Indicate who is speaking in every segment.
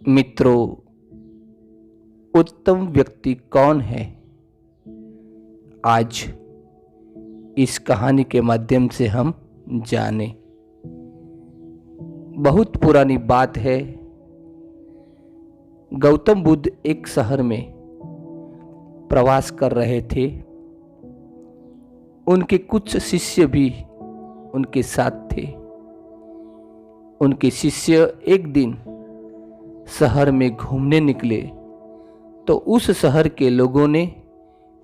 Speaker 1: मित्रों, उत्तम व्यक्ति कौन है? आज इस कहानी के माध्यम से हम जाने। बहुत पुरानी बात है। गौतम बुद्ध एक शहर में प्रवास कर रहे थे। उनके कुछ शिष्य भी उनके साथ थे। उनके शिष्य एक दिन शहर में घूमने निकले तो उस शहर के लोगों ने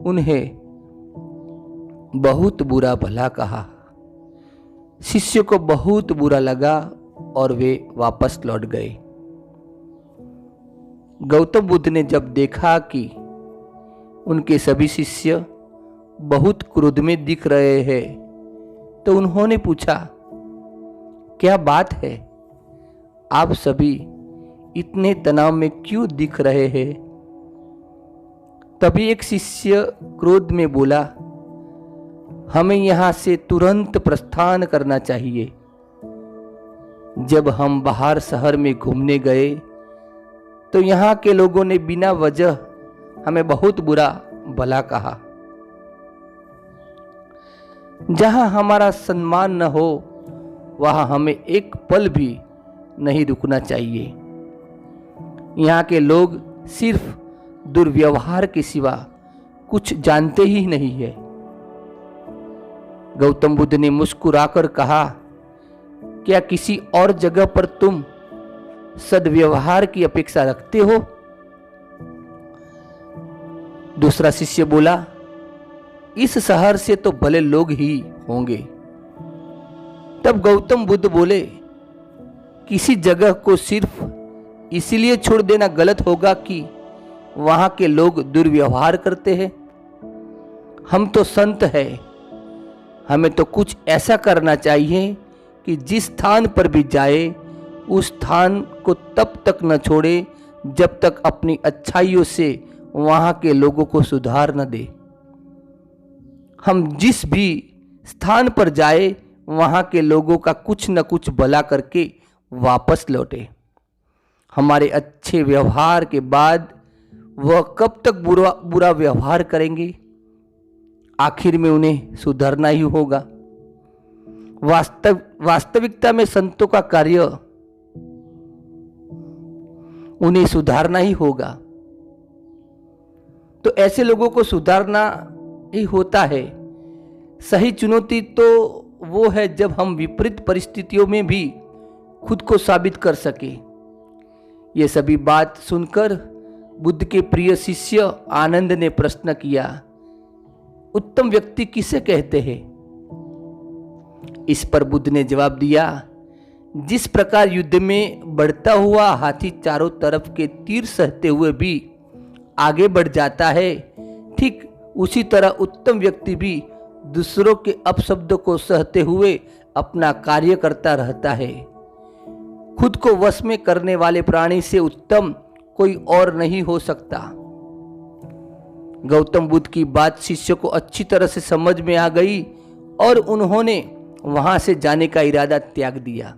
Speaker 1: उन्हें बहुत बुरा भला कहा। शिष्य को बहुत बुरा लगा और वे वापस लौट गए। गौतम बुद्ध ने जब देखा कि उनके सभी शिष्य बहुत क्रोध में दिख रहे हैं तो उन्होंने पूछा, क्या बात है? आप सभी इतने तनाव में क्यों दिख रहे हैं? तभी एक शिष्य क्रोध में बोला, हमें यहां से तुरंत प्रस्थान करना चाहिए। जब हम बाहर शहर में घूमने गए तो यहां के लोगों ने बिना वजह हमें बहुत बुरा भला कहा। जहां हमारा सम्मान न हो वहां हमें एक पल भी नहीं रुकना चाहिए। यहाँ के लोग सिर्फ दुर्व्यवहार के सिवा कुछ जानते ही नहीं है। गौतम बुद्ध ने मुस्कुराकर कहा, क्या किसी और जगह पर तुम सद्व्यवहार की अपेक्षा रखते हो? दूसरा शिष्य बोला, इस शहर से तो भले लोग ही होंगे। तब गौतम बुद्ध बोले, किसी जगह को सिर्फ इसीलिए छोड़ देना गलत होगा कि वहां के लोग दुर्व्यवहार करते हैं। हम तो संत हैं। हमें तो कुछ ऐसा करना चाहिए कि जिस स्थान पर भी जाए उस स्थान को तब तक न छोड़े जब तक अपनी अच्छाइयों से वहां के लोगों को सुधार न दे। हम जिस भी स्थान पर जाए वहां के लोगों का कुछ न कुछ भला करके वापस लौटे। हमारे अच्छे व्यवहार के बाद वह कब तक बुरा व्यवहार करेंगे? आखिर में उन्हें सुधरना ही होगा। वास्तविकता में संतों का कार्य उन्हें सुधारना ही होगा। तो ऐसे लोगों को सुधारना ही होता है। सही चुनौती तो वो है जब हम विपरीत परिस्थितियों में भी खुद को साबित कर सके। ये सभी बात सुनकर बुद्ध के प्रिय शिष्य आनंद ने प्रश्न किया, उत्तम व्यक्ति किसे कहते हैं? इस पर बुद्ध ने जवाब दिया, जिस प्रकार युद्ध में बढ़ता हुआ हाथी चारों तरफ के तीर सहते हुए भी आगे बढ़ जाता है, ठीक उसी तरह उत्तम व्यक्ति भी दूसरों के अपशब्दों को सहते हुए अपना कार्य करता रहता है। खुद को वश में करने वाले प्राणी से उत्तम कोई और नहीं हो सकता। गौतम बुद्ध की बात शिष्य को अच्छी तरह से समझ में आ गई और उन्होंने वहां से जाने का इरादा त्याग दिया।